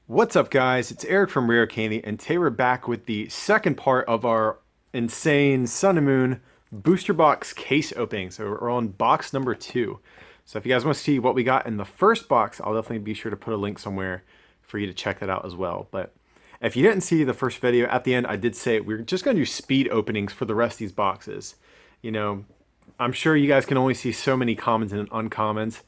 What's up, guys? It's Eric from Rare Candy, and today we're back with the second part of our insane Sun and Moon booster box case opening. So we're on box number 2. So if you guys want to see what we got in the first box, I'll definitely be sure to put a link somewhere for you to check that out as well. But if you didn't see the first video, at the end I did say we're just going to do speed openings for the rest of these boxes. You know, I'm sure you guys can only see so many commons and uncommons.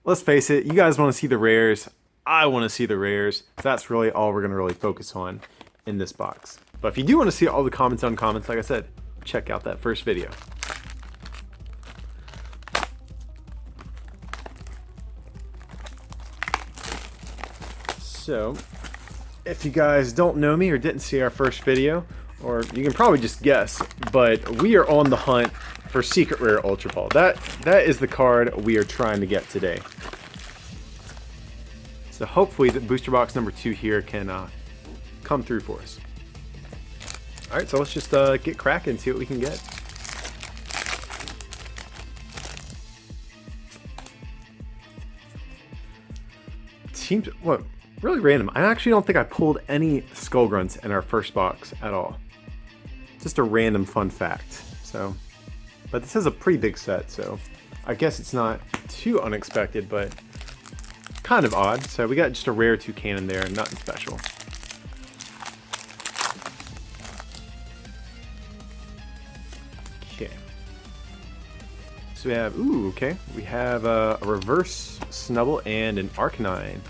Let's face it, you guys want to see the rares. I want to see the rares. So that's really all we're going to really focus on in this box. But if you do want to see all the commons and uncommons, like I said, check out that first video. So, if you guys don't know me or didn't see our first video, or you can probably just guess, but we are on the hunt for Secret Rare Ultra Ball. That is the card we are trying to get today. So hopefully the booster box number 2 here can come through for us. Alright, so let's just get cracking and see what we can get. It seems, look, really random. I actually don't think I pulled any Skull Grunts in our first box at all. Just a random fun fact. So, but this is a pretty big set, so I guess it's not too unexpected, but kind of odd. So we got just a rare Toucan there, nothing special. Okay. So we have, ooh, okay. We have a reverse Snubble and an Arcanine.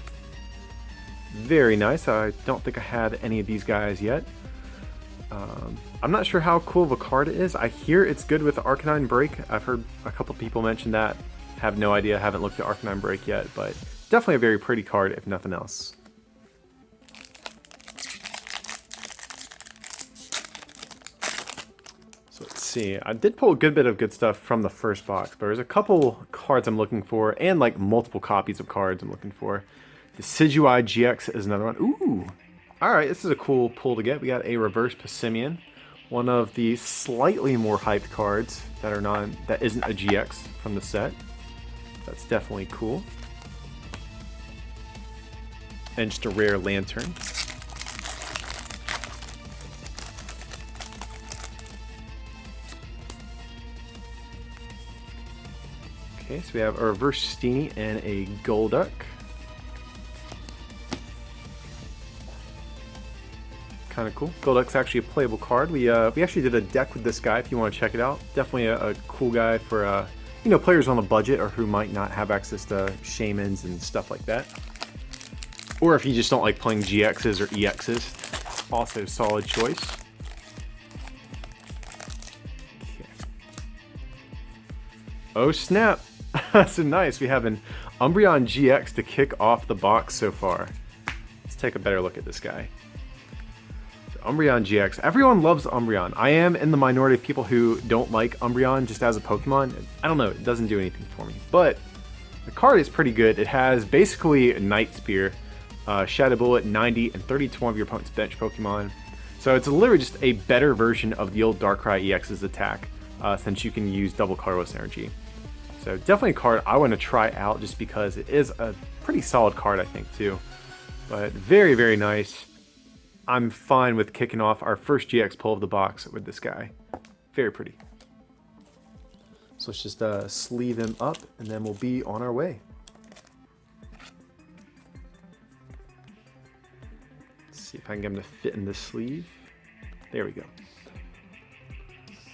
Very nice. I don't think I had any of these guys yet. I'm not sure how cool of a card it is. I hear it's good with Arcanine Break. I've heard a couple people mention that. Have no idea, haven't looked at Arcanine Break yet, but definitely a very pretty card, if nothing else. So let's see. I did pull a good bit of good stuff from the first box, but there's a couple cards I'm looking for, and like multiple copies of cards I'm looking for. The Decidueye GX is another one. Ooh! Alright, this is a cool pull to get. We got a reverse Passimian. One of the slightly more hyped cards that isn't a GX from the set. That's definitely cool. And just a rare Lantern. Okay, so we have a reverse Steenie and a Golduck. Kind of cool. Golduck's actually a playable card. We actually did a deck with this guy if you want to check it out. Definitely a cool guy for you know, players on a budget or who might not have access to shamans and stuff like that. Or if you just don't like playing GXs or EXs, also a solid choice. Okay. Oh snap! So nice, we have an Umbreon GX to kick off the box so far. Let's take a better look at this guy. So Umbreon GX, everyone loves Umbreon. I am in the minority of people who don't like Umbreon just as a Pokemon. I don't know, it doesn't do anything for me. But the card is pretty good. It has basically a Night Spear, Shadow Bullet, 90, and 30 to one of your opponent's bench Pokemon. So it's literally just a better version of the old Darkrai EX's attack, since you can use double colorless energy. So definitely a card I want to try out just because it is a pretty solid card, I think, too. But very, very nice. I'm fine with kicking off our first GX pull of the box with this guy. Very pretty. So let's just sleeve him up, and then we'll be on our way. See if I can get them to fit in this sleeve. There we go.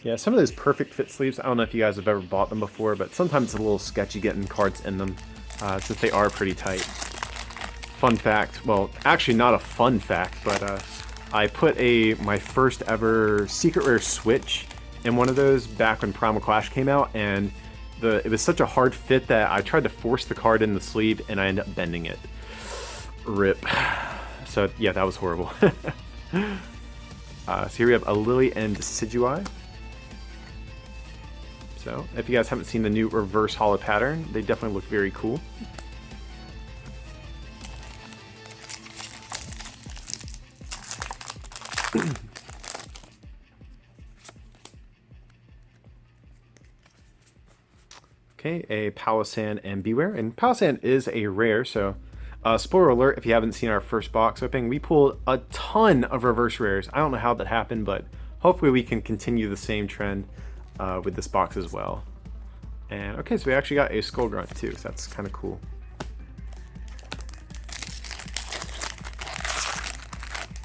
Yeah, some of those perfect fit sleeves, I don't know if you guys have ever bought them before, but sometimes it's a little sketchy getting cards in them, since they are pretty tight. Fun fact, well, actually not a fun fact, but I put my first ever Secret Rare Switch in one of those back when Primal Clash came out, and it was such a hard fit that I tried to force the card in the sleeve, and I ended up bending it. RIP. So yeah, that was horrible. So here we have a Lily and Decidueye. So if you guys haven't seen the new reverse holo pattern, they definitely look very cool. Okay, a Palossand and Beware, and Palossand is a rare, so Spoiler alert, if you haven't seen our first box opening, we pulled a ton of reverse rares. I don't know how that happened, but hopefully we can continue the same trend with this box as well. And okay, so we actually got a Skullgrunt too, so that's kind of cool.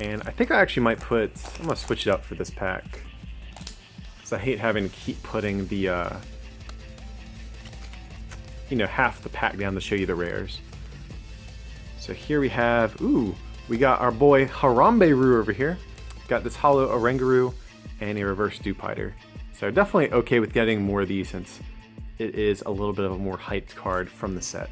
And I think I actually might I'm gonna switch it up for this pack. Because I hate having to keep putting the, you know, half the pack down to show you the rares. So here we have, we got our boy Harambe-Roo over here. Got this Hollow Oranguru and a Reverse Dewpider. So definitely okay with getting more of these since it is a little bit of a more hyped card from the set.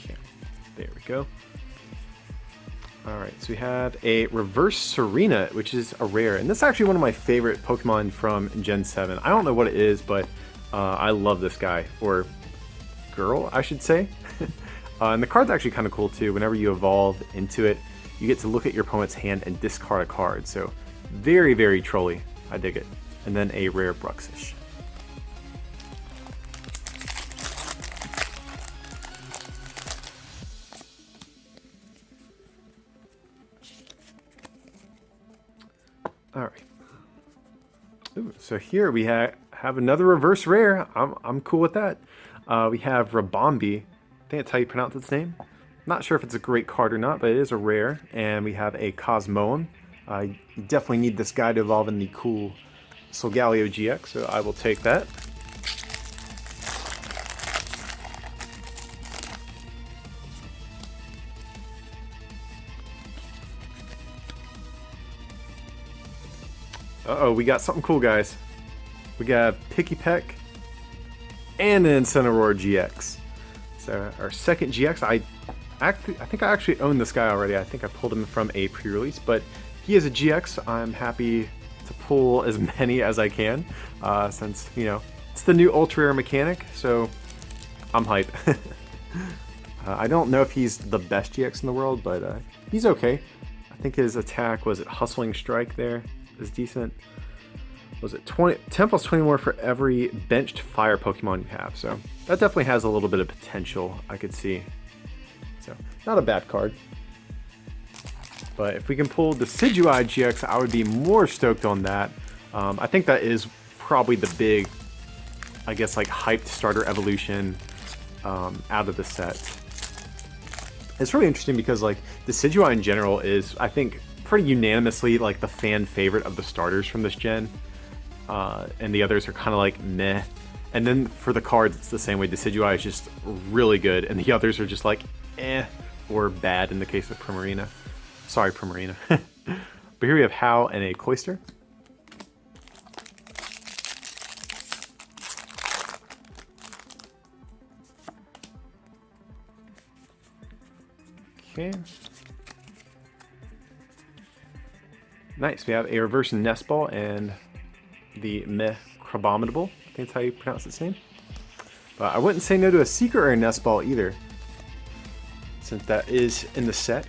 Okay, there we go. Alright, so we have a Reverse Serena, which is a rare, and this is actually one of my favorite Pokemon from Gen 7. I don't know what it is, but I love this guy, or girl, I should say. And the card's actually kind of cool too. Whenever you evolve into it, you get to look at your opponent's hand and discard a card, so very, very trolly. I dig it. And then a rare Bruxish. Alright. So here we have another reverse rare. I'm cool with that. We have Rabombi. I think that's how you pronounce its name. Not sure if it's a great card or not, but it is a rare. And we have a Cosmoem. You definitely need this guy to evolve in the cool Solgaleo GX, so I will take that. Uh-oh, we got something cool, guys. We got Pikipek and an Incineroar GX. So our second GX, I think I actually own this guy already. I think I pulled him from a pre-release, but he is a GX. I'm happy to pull as many as I can, since, you know, it's the new ultra rare mechanic, so I'm hype. I don't know if he's the best GX in the world, but he's okay. I think his attack, was it Hustling Strike there? Is decent. Was it 10 plus 20 more for every benched fire Pokemon you have, so that definitely has a little bit of potential, I could see. So not a bad card. But if we can pull the Decidueye GX, I would be more stoked on that. I think that is probably the big, I guess, like hyped starter evolution out of the set. It's really interesting because like the Decidueye in general is, I think, pretty unanimously like the fan favorite of the starters from this gen, and the others are kind of like meh. And then for the cards, it's the same way. Decidueye is just really good, and the others are just like eh or bad in the case of Primarina. Sorry, Primarina. But here we have Hau and a Cloyster. Okay. Nice, we have a reverse Nest Ball and the Meh Crabominable. I think that's how you pronounce its name. But I wouldn't say no to a Secret or a Nest Ball either, since that is in the set.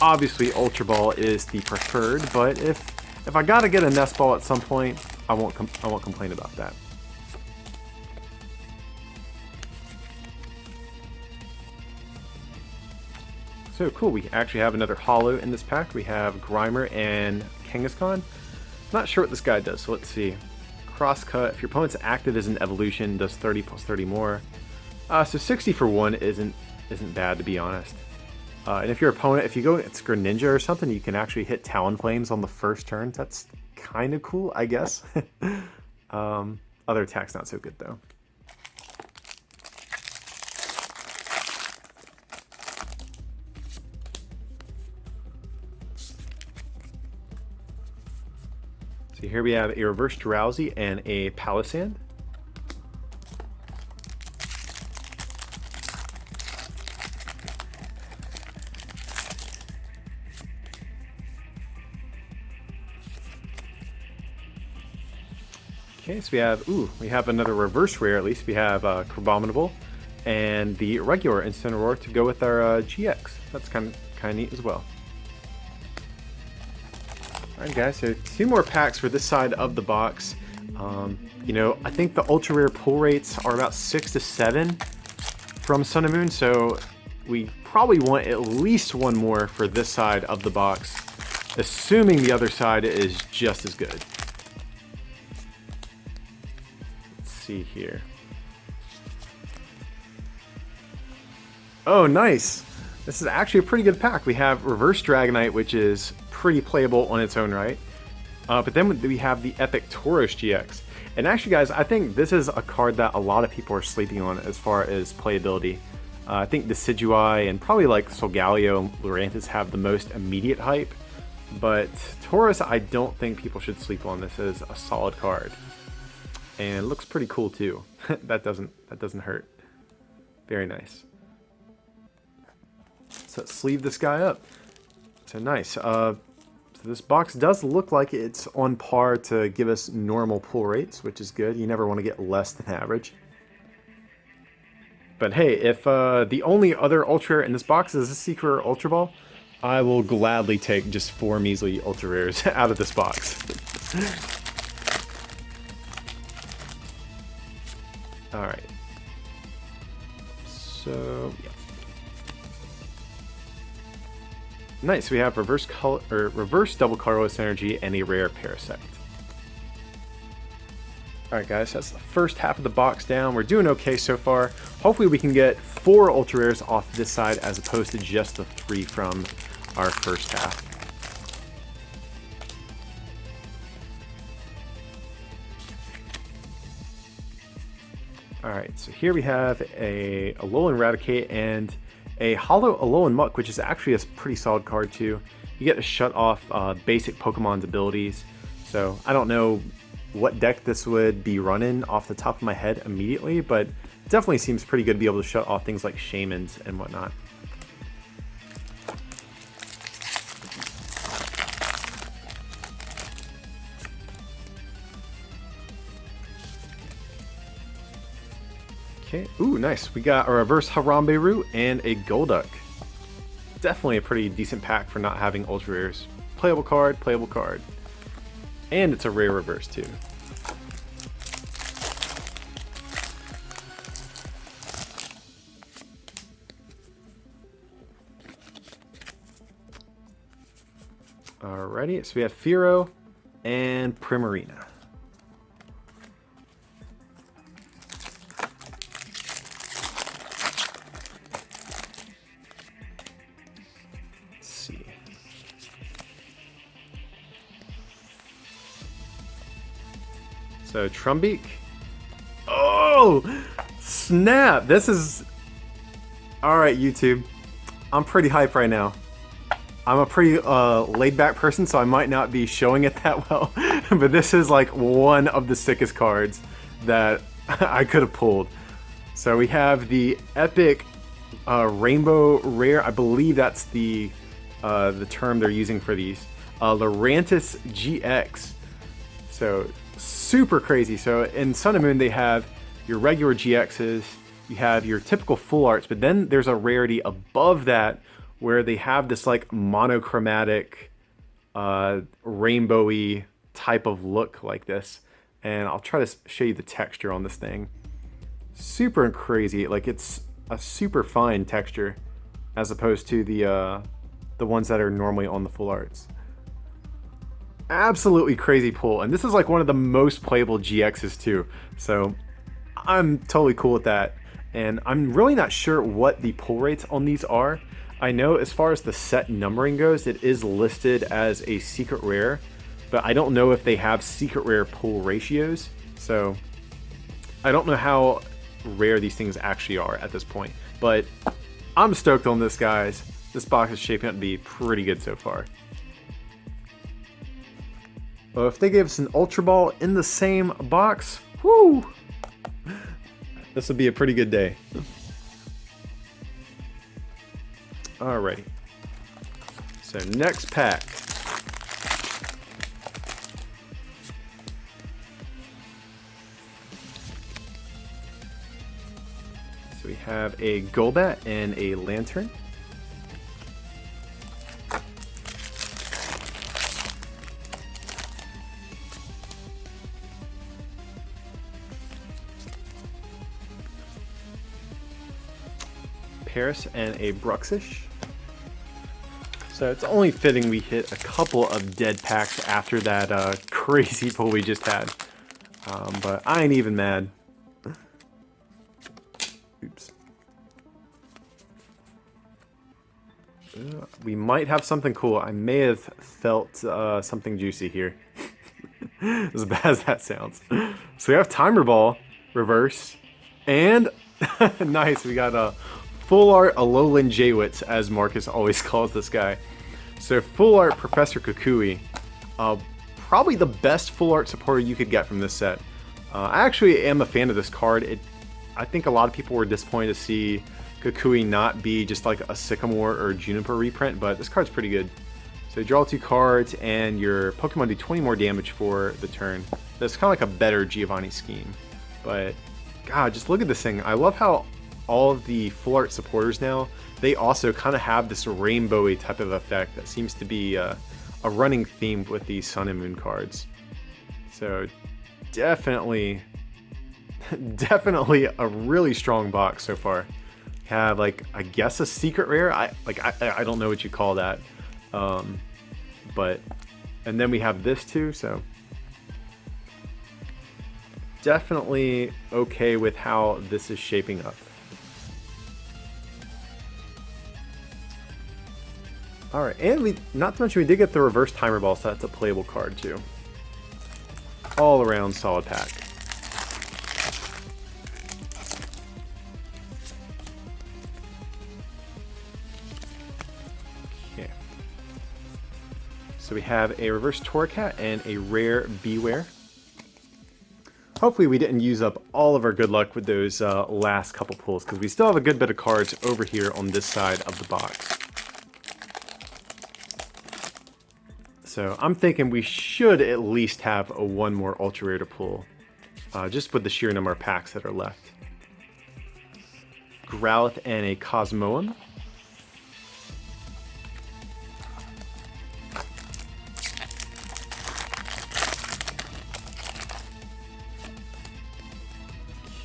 Obviously, Ultra Ball is the preferred, but if I gotta get a Nest Ball at some point, I won't complain about that. So cool, we actually have another holo in this pack. We have Grimer and Kangaskhan. Not sure what this guy does, so let's see. Crosscut, if your opponent's active as an evolution, does 30 plus 30 more. So 60 for 1 isn't bad, to be honest. And if your opponent, if you go against Greninja or something, you can actually hit Talonflames on the first turn. That's kind of cool, I guess. Other attacks not so good though. So here we have a reverse Drowsy and a Palisand. Okay, so we have another reverse rare at least. We have Crabominable and the regular Incineroar to go with our GX. That's kind of neat as well. Alright guys, so 2 more packs for this side of the box. You know, I think the ultra rare pull rates are about 6 to 7 from Sun and Moon, so we probably want at least 1 more for this side of the box, assuming the other side is just as good. Let's see here. Oh, nice! This is actually a pretty good pack. We have Reverse Dragonite, which is pretty playable on its own right. But then we have the Epic Tauros GX. And actually, guys, I think this is a card that a lot of people are sleeping on as far as playability. I think Decidueye and probably like Solgaleo and Lurantis have the most immediate hype. But Tauros, I don't think people should sleep on. This is a solid card. And it looks pretty cool too. that doesn't hurt. Very nice. So let's sleeve this guy up. So nice. So this box does look like it's on par to give us normal pull rates, which is good. You never want to get less than average. But hey, if the only other ultra rare in this box is a secret rare ultra ball, I will gladly take just 4 measly ultra rares out of this box. All right. So yeah. Nice, we have reverse double colorless energy and a rare Parasect. Alright guys, that's the first half of the box down. We're doing okay so far. Hopefully we can get 4 ultra rares off this side as opposed to just the 3 from our first half. Alright, so here we have a Alolan Raticate and a Hollow Alolan Muck, which is actually a pretty solid card too. You get to shut off basic Pokemon's abilities. So I don't know what deck this would be running off the top of my head immediately, but it definitely seems pretty good to be able to shut off things like Shamans and whatnot. Okay, ooh, nice. We got a reverse Harambe and a Golduck. Definitely a pretty decent pack for not having ultra rares. Playable card, playable card. And it's a rare reverse too. Alrighty, so we have Fearow and Primarina. So Trumbeak. Oh, snap. This is... Alright, YouTube. I'm pretty hype right now. I'm a pretty laid back person, so I might not be showing it that well. But this is like one of the sickest cards that I could have pulled. So we have the Epic Rainbow Rare. I believe that's the term they're using for these. Lurantis GX. So super crazy. So in Sun and Moon they have your regular GXs, you have your typical full arts, but then there's a rarity above that where they have this like monochromatic rainbowy type of look like this. And I'll try to show you the texture on this thing. Super crazy. Like it's a super fine texture as opposed to the ones that are normally on the full arts. Absolutely crazy pull, and this is like one of the most playable GXs too, so I'm totally cool with that. And I'm really not sure what the pull rates on these are. I know as far as the set numbering goes, it is listed as a secret rare, but I don't know if they have secret rare pull ratios, so I don't know how rare these things actually are at this point. But I'm stoked on this, guys. This box is shaping up to be pretty good so far. Well, if they gave us an Ultra Ball in the same box, whoo! This would be a pretty good day. Alrighty. So next pack. So we have a Golbat and a Lantern. Paris and a Bruxish. So it's only fitting we hit a couple of dead packs after that crazy pull we just had. But I ain't even mad. Oops. We might have something cool. I may have felt something juicy here. As bad as that sounds. So we have Timer Ball, reverse, and nice, we got a full art Alolan Jaywitz, as Marcus always calls this guy. So full art Professor Kukui, probably the best full art supporter you could get from this set. I actually am a fan of this card. I think a lot of people were disappointed to see Kukui not be just like a Sycamore or Juniper reprint, but this card's pretty good. So you draw 2 cards and your Pokemon do 20 more damage for the turn. That's kind of like a better Giovanni scheme. But God, just look at this thing. I love how all of the full art supporters now, they also kind of have this rainbowy type of effect that seems to be a running theme with these Sun and Moon cards. So definitely a really strong box so far. Have like, I guess a secret rare. I don't know what you call that. But, and then we have this too, so definitely okay with how this is shaping up. Alright, and not to mention we did get the reverse Timer Ball, so that's a playable card too. All around solid pack. So we have a reverse Torracat and a rare Beware. Hopefully we didn't use up all of our good luck with those last couple pulls, because we still have a good bit of cards over here on this side of the box. So I'm thinking we should at least have a one more ultra rare to pull, just with the sheer number of packs that are left. Growlithe and a Cosmoem.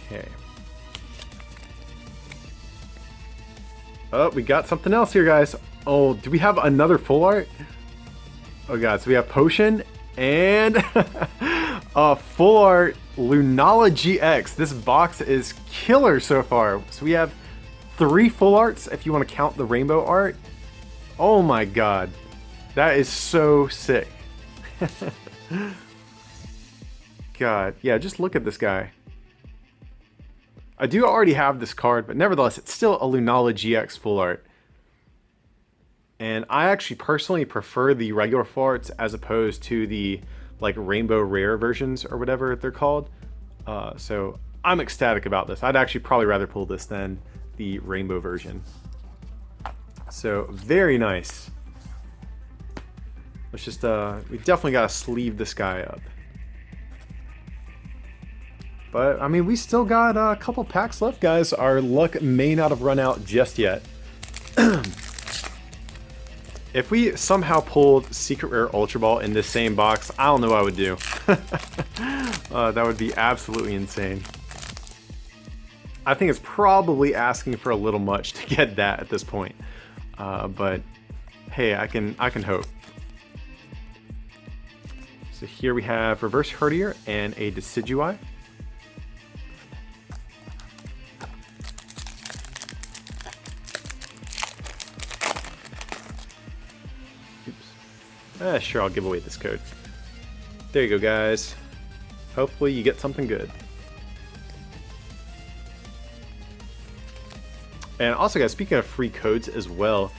Okay. Oh, we got something else here, guys. Oh, do we have another full art? Oh god, so we have Potion and a full art Lunala GX. This box is killer so far. So we have 3 full arts if you want to count the rainbow art. Oh my god. That is so sick. God, yeah, just look at this guy. I do already have this card, but nevertheless, it's still a Lunala GX full art. And I actually personally prefer the regular full arts as opposed to the like rainbow rare versions or whatever they're called. So I'm ecstatic about this. I'd actually probably rather pull this than the rainbow version. So very nice. Let's just, we definitely got to sleeve this guy up. But, I mean, we still got a couple packs left, guys. Our luck may not have run out just yet. If we somehow pulled Secret Rare Ultra Ball in this same box, I don't know what I would do. That would be absolutely insane. I think it's probably asking for a little much to get that at this point. But, hey, I can hope. So here we have Reverse Herdier and a Decidueye. Sure, I'll give away this code. There you go, guys. Hopefully you get something good. And also, guys, speaking of free codes as well,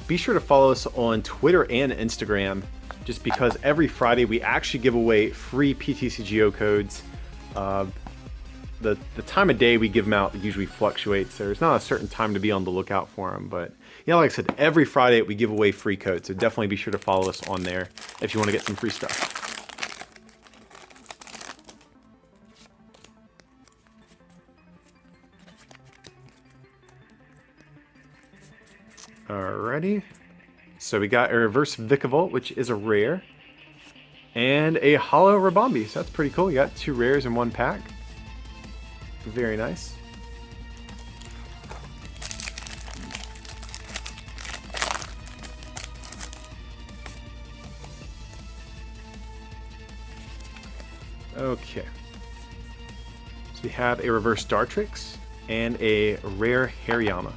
be sure to follow us on Twitter and Instagram, just because every Friday we actually give away free PTCGO codes. The time of day we give them out usually fluctuates. There's not a certain time to be on the lookout for them, but yeah, like I said, every Friday we give away free codes, so definitely be sure to follow us on there if you want to get some free stuff. Alrighty, so we got a Reverse Vikavolt, which is a rare, and a Holo Rabombi, so that's pretty cool. You got 2 rares in one pack. Very nice. Okay. So we have a reverse Dartrix and a rare Hariyama.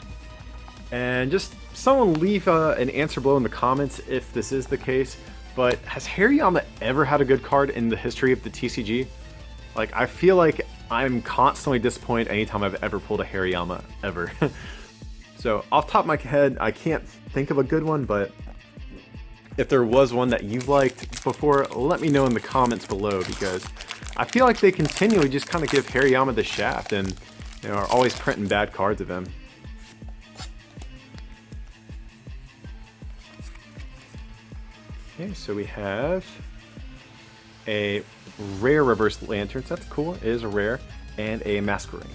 And just someone leave an answer below in the comments if this is the case. But has Hariyama ever had a good card in the history of the TCG? Like, I feel like I'm constantly disappointed anytime I've ever pulled a Hariyama, ever. So, off the top of my head, I can't think of a good one, but if there was one that you liked before, let me know in the comments below, because I feel like they continually just kind of give Hariyama the shaft and, you know, are always printing bad cards of him. Okay, so we have a rare reverse lantern, so that's cool. It is a rare, and a masquerade.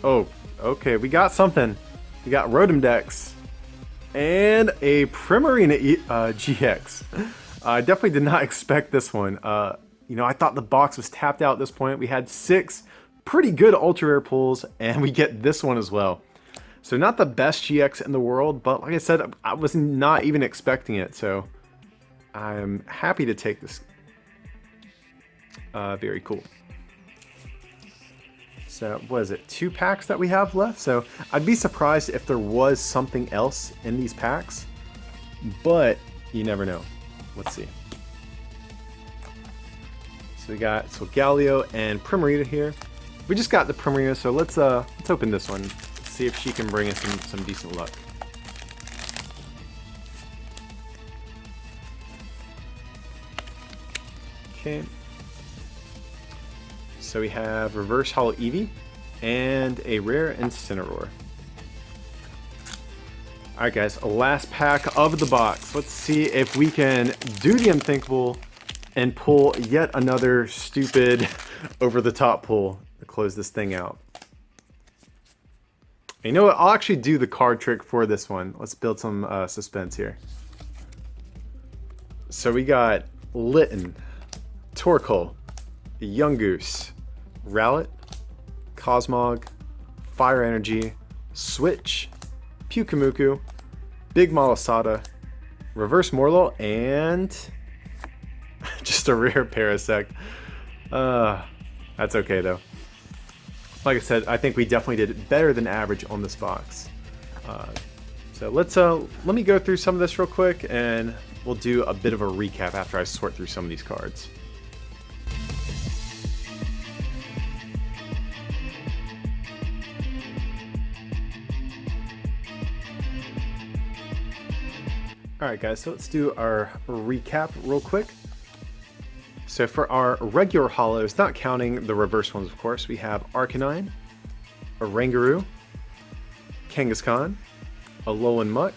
Oh, okay, we got something. We got Rotom Dex and a Primarina GX. I definitely did not expect this one. You know, I thought the box was tapped out at this point. We had 6 pretty good ultra rare pulls, and we get this one as well. So not the best GX in the world, but like I said, I was not even expecting it. So I'm happy to take this. Very cool. So what is it? 2 packs that we have left. So I'd be surprised if there was something else in these packs, but you never know. Let's see. So we got Solgaleo and Primarina here. We just got the Primarina, so let's open this one. Let's see if she can bring us some decent luck. Okay. So we have Reverse Hollow Eevee and a rare Incineroar. Alright guys, last pack of the box. Let's see if we can do the unthinkable and pull yet another stupid over-the-top pull to close this thing out. And you know what? I'll actually do the card trick for this one. Let's build some suspense here. So we got Litten, Torkoal, Yungoos, Rowlet, Cosmog, Fire Energy, Switch, Pyukumuku, Big Malasada, Reverse Morlo, and just a rare Parasect. That's okay though. Like I said, I think we definitely did better than average on this box. So let me go through some of this real quick, and we'll do a bit of a recap after I sort through some of these cards. Alright guys, so let's do our recap real quick. So for our regular hollows, not counting the reverse ones of course, we have Arcanine, Oranguru, Kangaskhan, Alolan Muck,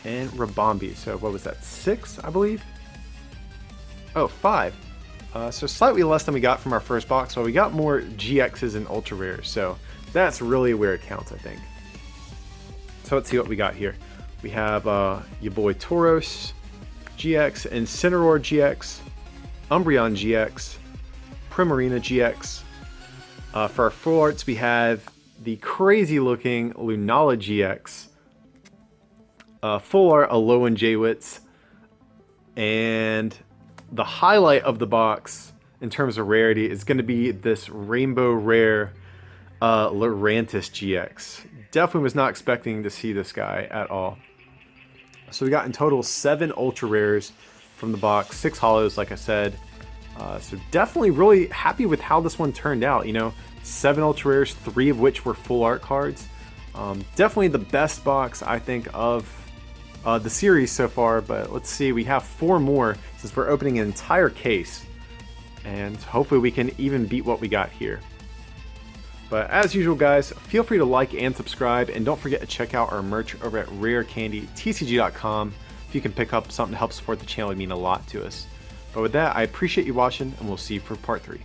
and Rabombi. So what was that, 6 I believe? Oh, 5. So slightly less than we got from our first box, but we got more GXs and ultra rares, so that's really where it counts, I think. So let's see what we got here. We have your boy Tauros GX, Incineroar GX, Umbreon GX, Primarina GX. For our full arts, we have the crazy looking Lunala GX, full art Alolan Jaywitz, and the highlight of the box in terms of rarity is going to be this rainbow rare Lurantis GX. Definitely was not expecting to see this guy at all. So we got in total 7 ultra rares from the box, 6 hollows like I said. So definitely really happy with how this one turned out. You know, 7 ultra rares, 3 of which were full art cards. Definitely the best box I think of the series so far, but let's see, we have 4 more since we're opening an entire case, and hopefully we can even beat what we got here. But as usual guys, feel free to like and subscribe, and don't forget to check out our merch over at rarecandytcg.com. If you can pick up something to help support the channel, it would mean a lot to us. But with that, I appreciate you watching, and we'll see you for part 3.